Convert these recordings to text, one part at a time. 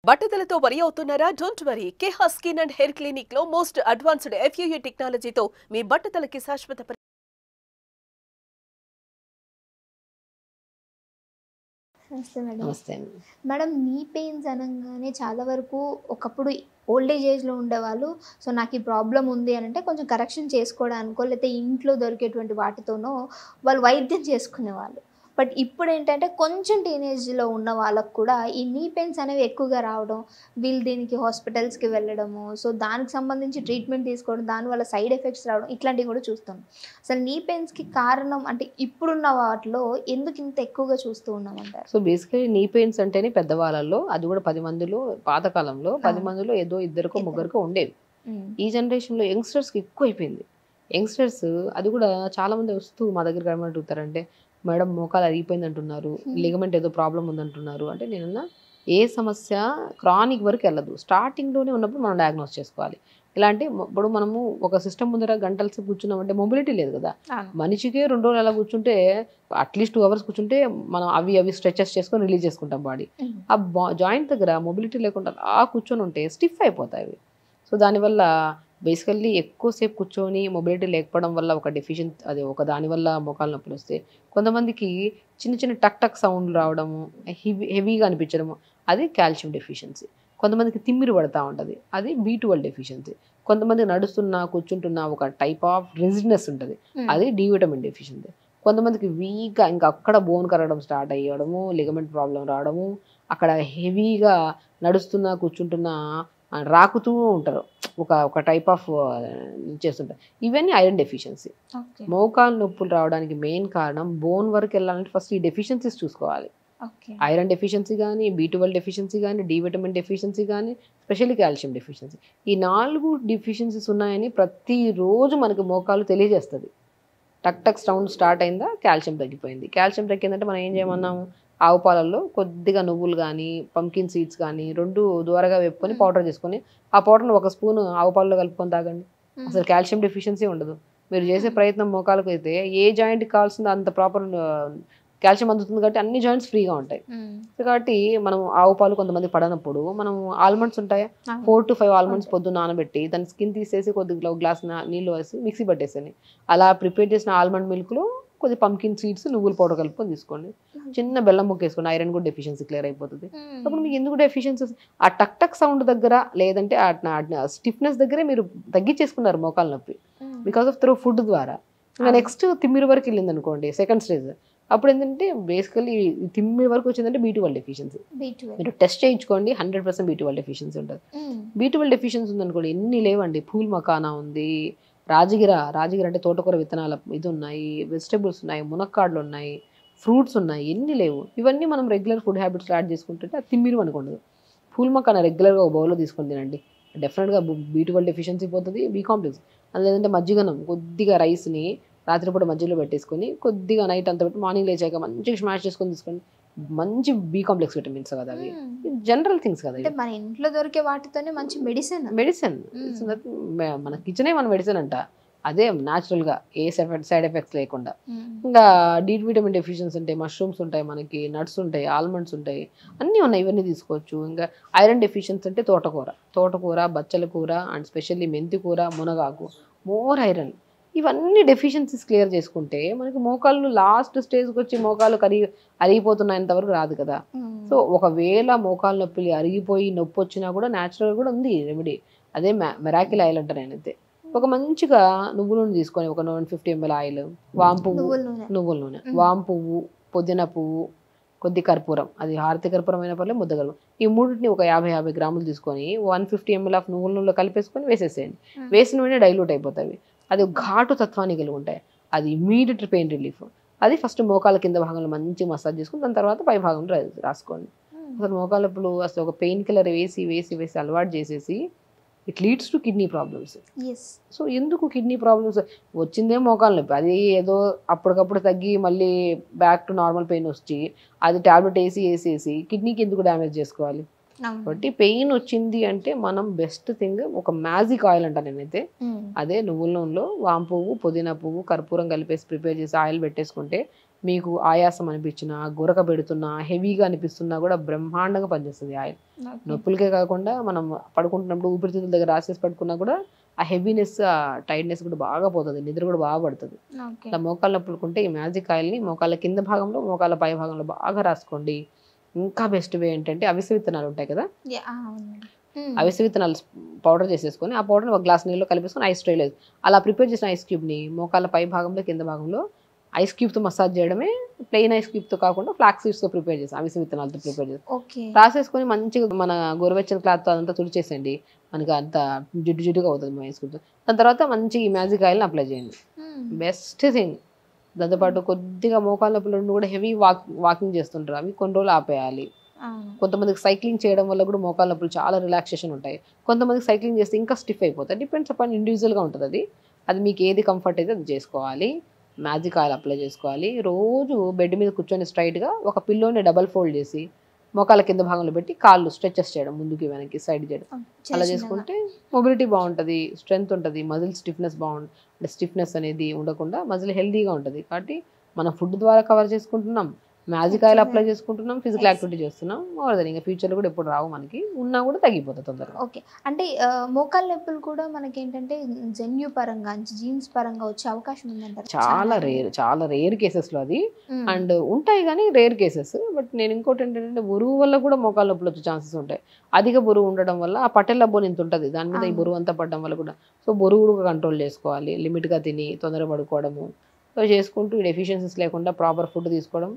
బట్టతలతో వరి అవుతున్నారా? Don't worry. Keha skin and hair clinic లో మోస్ట్ అడ్వాన్స్డ్ FUE టెక్నాలజీతో మీ బట్టతలకి శాశ్వత నమస్తే మేడం. నమస్తే అండి. మేడం నీ పెయిన్స్ అనంగానే చాలా వరకు ఒకప్పుడు ఓల్డ్ ఏజ్లో ఉండేవాళ్ళు. సో నాకు ఈ ప్రాబ్లం ఉంది అని అంటే కొంచెం కరెక్షన్ చేసుకోవడానికో లేకపోతే ఇంట్లో దొరికేటువంటి వాటితోనో వాళ్ళు వైద్యం చేసుకునేవాళ్ళు. బట్ ఇప్పుడు ఏంటంటే కొంచెం టీనేజ్లో ఉన్న వాళ్ళకు కూడా ఈ నీ పెయిన్స్ అనేవి ఎక్కువగా రావడం, వీళ్ళు దీనికి హాస్పిటల్స్కి వెళ్ళడము, సో దానికి సంబంధించి ట్రీట్మెంట్ తీసుకోవడం, దానివల్ల సైడ్ ఎఫెక్ట్స్ రావడం ఇట్లాంటివి కూడా చూస్తాం. అసలు నీ పెయిన్స్కి కారణం అంటే ఇప్పుడున్న వాటిలో ఎందుకు ఇంత ఎక్కువగా చూస్తూ ఉన్నామంటారు? సో బేసికలీ నీ పెయిన్స్ అంటేనే పెద్దవాళ్ళల్లో, అది కూడా 10 మందిలో, పాతకాలంలో 10 మందిలో ఏదో ఇద్దరికో ముగ్గురికో ఉండేవి. ఈ జనరేషన్లో యంగ్స్టర్స్కి ఎక్కువ అయిపోయింది. యంగ్స్టర్స్ అది కూడా చాలా మంది వస్తూ మా దగ్గర ఏమంటారంటే, మేడం మోకాలు అరిగిపోయింది అంటున్నారు, లిగమెంట్ ఏదో ప్రాబ్లం ఉందంటున్నారు. అంటే నేనన్నా ఏ సమస్య క్రానిక్ వరకు వెళ్ళదు, స్టార్టింగ్లోనే ఉన్నప్పుడు మనం డయాగ్నోస్ చేసుకోవాలి. ఇలా అంటే ఇప్పుడు మనము ఒక సిస్టమ్ ముందర గంటల సేపు కూర్చున్నామంటే మొబిలిటీ లేదు కదా. మనిషికే 2 రోజులు అలా కూర్చుంటే అట్లీస్ట్ 2 అవర్స్ కూర్చుంటే మనం అవి స్ట్రెచెస్ చేసుకొని రిలీజ్ చేసుకుంటాం బాడీ. ఆ జాయింట్ దగ్గర మొబిలిటీ లేకుండా అలా కూర్చొని ఉంటే స్టిఫ్ అయిపోతాయి అవి. సో దానివల్ల బేసికల్లీ ఎక్కువసేపు కూర్చొని మొబిలిటీ లేకపోవడం వల్ల ఒక డెఫిషియన్సీ, అది ఒక దానివల్ల మోకాలు నొప్పులు వస్తాయి. కొంతమందికి చిన్న చిన్న టక్ టక్ సౌండ్లు రావడము, హెవీగా అనిపించడము, అది కాల్షియం డెఫిషియన్సీ. కొంతమందికి తిమ్మిరి పడతా ఉంటుంది, అది B12 డెఫిషియన్సీ. కొంతమంది నడుస్తున్నా కూర్చుంటున్నా ఒక టైప్ ఆఫ్ రిజిడ్నెస్ ఉంటుంది, అది D విటమిన్ డెఫిషియన్సీ. కొంతమందికి వీక్గా ఇంకా అక్కడ బోన్ కరగడం స్టార్ట్ అయ్యడము, లిగమెంట్ ప్రాబ్లం రావడము, అక్కడ హెవీగా నడుస్తున్నా కూర్చుంటున్నా రాకుతూ ఉంటారు, ఒక టైప్ ఆఫ్ చేస్తుంటారు. ఇవన్నీ ఐరన్ డెఫిషియన్సీ. మోకాలు నొప్పులు రావడానికి మెయిన్ కారణం బోన్ వరకు వెళ్ళాలంటే ఫస్ట్ ఈ డెఫిషియన్సీస్ చూసుకోవాలి. ఐరన్ డెఫిషియన్సీ కానీ, B12 డెఫిషియన్సీ కానీ, D విటమిన్ డెఫిషియన్సీ కానీ, స్పెషల్లీ కాల్షియం డెఫిషియన్సీ. ఈ 4 డెఫిషియన్సీస్ ఉన్నాయని ప్రతిరోజు మనకి మోకాలు తెలియజేస్తుంది. టక్ టక్ సౌండ్ స్టార్ట్ అయిందా, కాల్షియం తగ్గిపోయింది. కాల్షియం తగ్గిందంటే మనం ఏం చేయమన్నాము, ఆవు పాలల్లో కొద్దిగా నువ్వులు కానీ, పంకిన్ సీడ్స్ కానీ 2 దూరగా వేపుకొని పౌడర్ చేసుకొని, ఆ పౌడర్ని 1 స్పూన్ ఆవు పాలలో కలుపుకొని తాగండి. అసలు కాల్షియం డెఫిషియన్సీ ఉండదు. మీరు చేసే ప్రయత్నం మోకాలకు అయితే ఏ జాయింట్కి కావాల్సిందో అంత ప్రాపర్ కాల్షియం అందుతుంది కాబట్టి అన్ని జాయింట్స్ ఫ్రీగా ఉంటాయి. కాబట్టి మనం ఆవు పాలు కొంతమంది పడనప్పుడు మనం ఆల్మండ్స్ ఉంటాయా, 4 to 5 ఆల్మండ్స్ పొద్దున్న నానబెట్టి దాని స్కిన్ తీసేసి కొద్దిగా గ్లాస్ నీళ్ళు వేసి మిక్సీ పట్టేసని, అలా ప్రిపేర్ చేసిన ఆల్మండ్ మిల్క్లో కొద్ది పంకిన్ సీడ్స్, నువ్వుల పౌడర్ కలుపుకొని తీసుకోండి. చిన్న బెల్లం ముక్క వేసుకోండి, ఐరన్ కూడా డెఫిషియన్సీ క్లియర్ అయిపోతుంది. అప్పుడు మీకు ఎందుకు డెఫిషియన్సీ, ఆ టక్ టక్ సౌండ్ దగ్గర లేదంటే ఆ స్టిఫ్నెస్ దగ్గరే మీరు తగ్గించేసుకున్నారు మోకాలు నొప్పి బికాస్ ఆఫ్ త్రూ ఫుడ్ ద్వారా. ఇంకా నెక్స్ట్ తిమ్మిరి వరకు వెళ్ళింది అనుకోండి, సెకండ్ స్టేజ్. అప్పుడు ఏంటంటే బేసికల్లీ తిమ్మిరి వరకు వచ్చిందంటే B12 డెఫిషియన్సీ. మీరు టెస్ట్ చేయించుకోండి, 100% B12 డెఫిషియన్సీ ఉంటుంది. B12 డెఫిషియన్సీ ఉందనుకోండి, ఎన్ని లేవండి. పూల్ మకానా ఉంది, రాజగిర అంటే తోటకూర విత్తనాల ఇది ఉన్నాయి, వెజిటేబుల్స్ ఉన్నాయి, మునక్కాడలు ఉన్నాయి, ఫ్రూట్స్ ఉన్నాయి, ఎన్ని లేవు. ఇవన్నీ మనం రెగ్యులర్ ఫుడ్ హ్యాబిట్స్లో యాడ్ చేసుకుంటుంటే అది తిమ్మిరి అనుకుండదు. పూల్ మకానా రెగ్యులర్గా ఒక బౌల్లో తీసుకొని తినండి, డెఫినెట్గా B12 డెఫిషియన్సీ పోతుంది. B కాంప్లెక్స్ అది లేదంటే మజ్జిగనం కొద్దిగా రైస్ని రాత్రిపూట మధ్యలో పెట్టేసుకొని కొద్దిగా నైట్ అంతా పెట్టి మార్నింగ్ లేచాక మంచిగా స్మాష్ చేసుకొని తీసుకోండి, మంచి B కాంప్లెక్స్ విటమిన్స్ కదా అవి, జనరల్ థింగ్స్ కదా. అంటే మన ఇంట్లో దొరికే వాటితోనే మంచి మెడిసిన్. మన కిచెనే మన మెడిసిన్ అంట, అదే న్యాచురల్గా ఏ సైడ్ ఎఫెక్ట్స్ లేకుండా. ఇంకా D విటమిన్ డెఫిషియన్సీ ఉంటాయి, మష్రూమ్స్ ఉంటాయి, మనకి నట్స్ ఉంటాయి, ఆల్మండ్స్ ఉంటాయి, అన్నీ ఉన్నాయి, ఇవన్నీ తీసుకోవచ్చు. ఇంకా ఐరన్ డెఫిషియన్సీ అంటే తోటకూర, బచ్చల కూర అండ్ స్పెషల్లీ మెంతి కూర, మునగాకు, మోర్ ఐరన్. ఇవన్నీ డెఫిషియన్సీస్ క్లియర్ చేసుకుంటే మనకి మోకాళ్ళు లాస్ట్ స్టేజ్కి వచ్చి మోకాలు అరిగిపోతున్నంత వరకు రాదు కదా. సో ఒకవేళ మోకాలు నొప్పి అరిగిపోయి నొప్పి వచ్చినా కూడా న్యాచురల్ కూడా ఉంది రెమెడీ, అదే మెరాకిల్ ఆయిల్ అంటారు. నేనైతే ఒక మంచిగా నువ్వుల నూనె తీసుకొని ఒక 150 ml ఆయిల్, నువ్వుల నూనె, వాము పువ్వు, పుదీనా పువ్వు, కొద్ది కర్పూరం, అది హారతి కర్పూరం అయిన పర్లేదు, ముద్ద కర్పూరం, ఈ మూడింటిని ఒక 50 గ్రాములు తీసుకొని 150 ml ఆఫ్ నువ్వుల నూనెలో కలిపేసుకొని వేసేసేయండి. వేసిన వెంటనే డైల్యూట్ అయిపోతాయి. అది ఘాటు తత్వాన్ని కలిగి ఉంటాయి, అది ఇమీడియట్ పెయిన్ రిలీఫ్. అది ఫస్ట్ మోకాల కింద భాగంలో మంచి మసాజ్ చేసుకుని దాని తర్వాత పై భాగంలో రాసుకోండి. అసలు మోకాలప్పుడు అసలు ఒక పెయిన్ కిల్లర్ వేసి అలవాటు చేసేసి it leads to kidney problems. So ఎందుకు కిడ్నీ ప్రాబ్లమ్స్ వచ్చిందే మోకాలు నొప్పి, అది ఏదో అప్పటికప్పుడు తగ్గి మళ్ళీ బ్యాక్ టు నార్మల్ పెయిన్ వచ్చి అది ట్యాబ్లెట్ వేసి కిడ్నీకి ఎందుకు డ్యామేజ్ చేసుకోవాలి. కాబట్టి పెయిన్ వచ్చింది అంటే మనం బెస్ట్ థింగ్ ఒక మ్యాజిక్ ఆయిల్ అంట నేనైతే, అదే నువ్వుల నూనెలో వాము పువ్వు, పుదీనా పువ్వు, కర్పూరం కలిపేసి ప్రిపేర్ చేసి ఆయిల్ పెట్టేసుకుంటే మీకు ఆయాసం అనిపించినా, గురక పెడుతున్నా, హెవీగా అనిపిస్తున్నా కూడా బ్రహ్మాండంగా పనిచేస్తుంది ఆయిల్. నొప్పులకే కాకుండా మనం పడుకుంటున్నప్పుడు ఊపిరితిత్తుల దగ్గర రాసేసి పడుకున్నా కూడా ఆ హెవీనెస్, ఆ టైర్డ్నెస్ కూడా బాగా పోతుంది, నిద్ర కూడా బాగా పడుతుంది. ఇలా మోకాళ్ళ నొప్పులుకుంటే ఈ మ్యాజిక్ ఆయిల్ని మోకాళ్ళ కింద భాగంలో, మోకాళ్ళ పై భాగంలో బాగా రాసుకోండి. ఇంకా బెస్ట్ వే ఏంటంటే అవిసె విత్తనాలు ఉంటాయి కదా, అవిసె విత్తనాలు పౌడర్ చేసేసుకొని ఆ పౌడర్ ఒక గ్లాస్ నీళ్ళు కలిపేసుకొని ఐస్ ట్రేలో అలా ప్రిపేర్ చేసిన ఐస్ క్యూబ్ని మోకాళ్ళ పై భాగంలో, కింద భాగంలో ఐస్ క్యూబ్తో మసాజ్ చేయడమే. ప్లెయిన్ ఐస్ క్యూబ్తో కాకుండా ఫ్లాక్స్ సీడ్స్తో ప్రిపేర్ చేస్తాం, అవిసె విత్తనాలతో ప్రిపేర్ చేస్తాం. రాసేసుకొని మంచిగా మన గోరువెచ్చని క్లాత్తో అదంతా తుడిచేసేయండి, మనకి అంత జిడ్డు జిడ్డుగా అవుతుంది మనం వేసుకుంటాం. దాని తర్వాత మంచి ఈ మ్యాజిక్ ఆయిల్ని అప్లై చేయండి, బెస్ట్ థింగ్. దాంతోపాటు కొద్దిగా మోకాళ్ళ నొప్పులు కూడా హెవీ వాకింగ్ చేస్తుంటారు, అవి కొన్ని రోజులు ఆపేయాలి. కొంతమందికి సైక్లింగ్ చేయడం వల్ల కూడా మోకాళ్ళ నొప్పులు చాలా రిలాక్సేషన్ ఉంటాయి. కొంతమందికి సైక్లింగ్ చేస్తే ఇంకా స్టిఫ్ అయిపోతాయి. డిపెండ్స్ అపాన్ ఇండివిజువల్గా ఉంటుంది అది మీకు ఏది కంఫర్ట్ అయితే అది చేసుకోవాలి. మ్యాజిక్ ఆయిల్ అప్లై చేసుకోవాలి. రోజు బెడ్ మీద కూర్చొని స్ట్రైట్గా ఒక పిల్లోని డబల్ ఫోల్డ్ చేసి మోకాళ్ళ కింద భాగంలో పెట్టి కాళ్ళు స్ట్రెచెస్ చేయడం, ముందుకి వెనక్కి సైడ్ చేయడం, అలా చేసుకుంటే మొబిలిటీ బాగుంటుంది, స్ట్రెంగ్త్ ఉంటుంది, మజిల్ స్టిఫ్నెస్ అంటే స్టిఫ్నెస్ అనేది ఉండకుండా మజిల్ హెల్దీగా ఉంటుంది. కాబట్టి మనం ఫుడ్ ద్వారా కవర్ చేసుకుంటున్నాం, మ్యాజిక్ ఆయిల్ అప్లై చేసుకుంటున్నాం, ఫిజికల్ యాక్టివిటీ చేస్తున్నాం. మోర్దన్ ఇంకా ఫ్యూచర్లో కూడా ఎప్పుడు రావు, మనకి ఉన్నా కూడా తగ్గిపోతుంది తొందరగా. ఓకే, అంటే మోకాళ్ళ నొప్పులు కూడా మనకి ఏంటంటే జన్యు పరంగా, జీన్స్ పరంగా వచ్చే అవకాశం ఉందంటారు. చాలా రేర్ కేసెస్లో అది, అండ్ ఉంటాయి కానీ రేర్ కేసెస్. బట్ నేను ఇంకోటి ఏంటంటే బరువు వల్ల కూడా మోకాళ్ళ నొప్పులు వచ్చే ఛాన్సెస్ ఉంటాయి. అధిక బరువు ఉండడం వల్ల ఆ పటెల్ల బోన్ ఇంత ఉంటుంది, దాని మీద ఈ బరువు అంతా పడడం వల్ల కూడా. సో బరువు కూడా కంట్రోల్ చేసుకోవాలి, లిమిట్గా తిని తొందరగా పడుకోవడము, సో చేసుకుంటూ డెఫిషియన్సీస్ లేకుండా ప్రాపర్ ఫుడ్ తీసుకోవడం,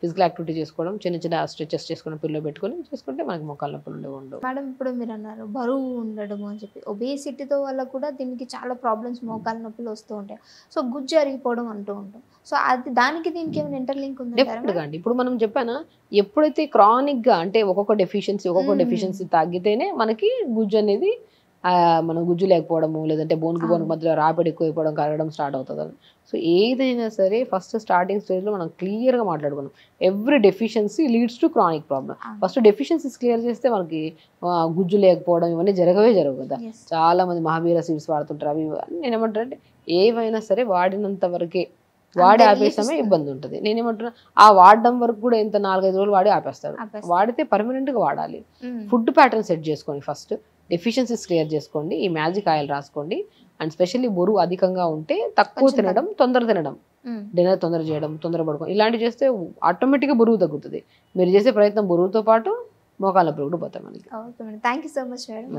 ఫిజికల్ యాక్టివిటీ చేసుకోవడం, చిన్న చిన్న స్ట్రెచెస్ చేసుకోవడం, పిల్లో పెట్టుకొని చేసుకుంటే మనకి మోకాళ్ళ నొప్పులు ఉండవు. మేడం, ఇప్పుడు మీరు అన్నారు బరువు ఉండడము అని చెప్పి, ఒబేసిటీతో వల్ల కూడా దీనికి చాలా ప్రాబ్లమ్స్, మోకాళ్ళ నొప్పులు వస్తూ ఉంటాయి. సో గుజ్జు అరిగిపోవడం అంటూ ఉంటాం. సో అది దానికి దీనికి ఏమైనా ఇంటర్లింక్ ఉంది? డెఫినెట్గా అండి. ఇప్పుడు మనం చెప్పానా, ఎప్పుడైతే క్రానిక్గా అంటే ఒక్కొక్క డెఫిషియన్సీ తగ్గితేనే మనకి గుజ్జు అనేది, మనం గుజ్జు లేకపోవడము, లేదంటే బోన్కి మధ్యలో రాపిడి ఎక్కువైపోవడం, కరగడం స్టార్ట్ అవుతుంది. సో ఏదైనా సరే ఫస్ట్ స్టార్టింగ్ స్టేజ్లో మనం క్లియర్గా మాట్లాడుకున్నాం, every deficiency leads to chronic problem. First deficiencies clear చేస్తే మనకి గుజ్జు లేకపోవడం ఇవన్నీ జరగవు కదా. చాలా మంది మహావీర సీడ్స్ వాడుతుంటారు, అవి నేను ఏమంటారంటే ఏవైనా సరే వాడినంత వరకే వాడి ఆపేసామే ఇబ్బంది ఉంటుంది. నేనేమంటున్నా, ఆ వాడడం వరకు కూడా ఎంత 4-5 రోజులు వాడి ఆపేస్తారు. వాడితే పర్మనెంట్గా వాడాలి. ఫుడ్ ప్యాటర్న్ సెట్ చేసుకోండి, ఫస్ట్ డెఫిషియన్సీస్ క్లియర్ చేసుకోండి, ఈ మ్యాజిక్ ఆయిల్ రాసుకోండి. అండ్ స్పెషల్లీ బరువు అధికంగా ఉంటే తక్కువ తినడం, తొందర తినడం, డిన్నర్ తొందర చేయడం, తొందర పడుకోవడం, ఇలాంటివి చేస్తే ఆటోమేటిక్గా బరువు తగ్గుతుంది. మీరు చేసే ప్రయత్నం బరువుతో పాటు మోకాళ్ళ నొప్పులు కూడా పోతాయి మనకి. Thank you so much madam.